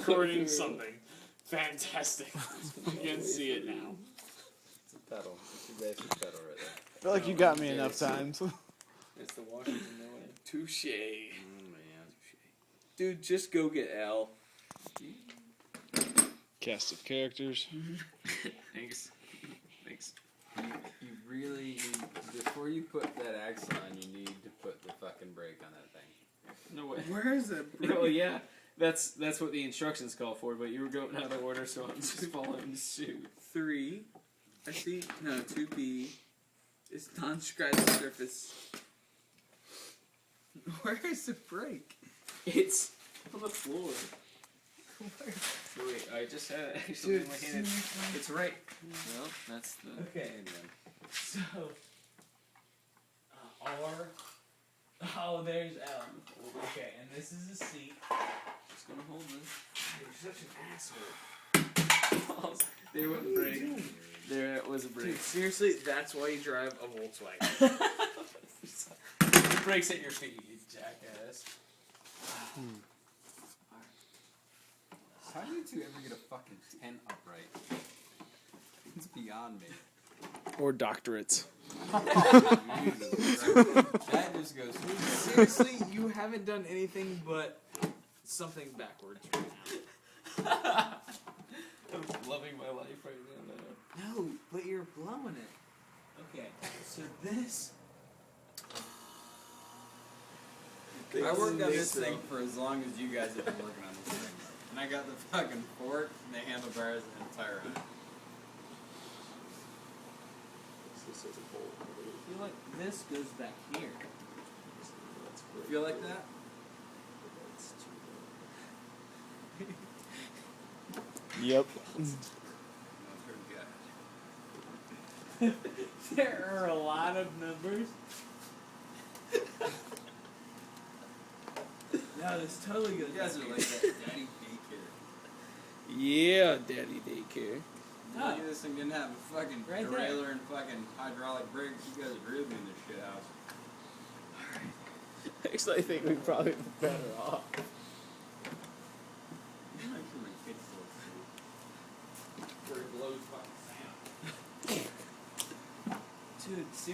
recording something. Fantastic. You can see it now. It's a pedal. It's a basic pedal right there. I feel like you got me enough times. It's the Washington way. Touche. Man. Dude, just go get L. Cast of characters. Thanks. Thanks. You really, before you put that axle on, you need to put the fucking brake on that thing. No way. Where is that? Oh yeah, that's what the instructions call for. But you were going out of order, so I'm just following suit. 3. I see. No, 2B. It's non-described surface. Where is the brake? It's on the floor. Wait, I just had it actually in my hand. It's right. Well, that's the. Okay. So. R. Oh, there's L. Okay, and this is a seat. Just gonna hold this. You're such an asshole. There was a break. There was a break. Dude, seriously, that's why you drive a Volkswagen. The brakes at your feet, you jackass. How do you two ever get a fucking 10 upright? It's beyond me. Or doctorates. That just goes. Seriously, you haven't done anything but something backwards right now. I'm loving my life right now. No, but you're blowing it. Okay, so this. I worked on this thing for as long as you guys have been working on this thing. And I got the fucking fork, and the handlebars, and the tire on it. I feel like this goes back here. You feel like that? Yep. There are a lot of numbers. No, this totally goes You guys back are here. like that daddy daycare. Yeah, daddy daycare. Look at this thing didn't have a fucking Right there. derailleur and fucking hydraulic brakes. You guys are really doing this shit house. Actually, I think we'd probably be better off. I'm not sure my kids still Where it blows fucking sound. Dude, seriously.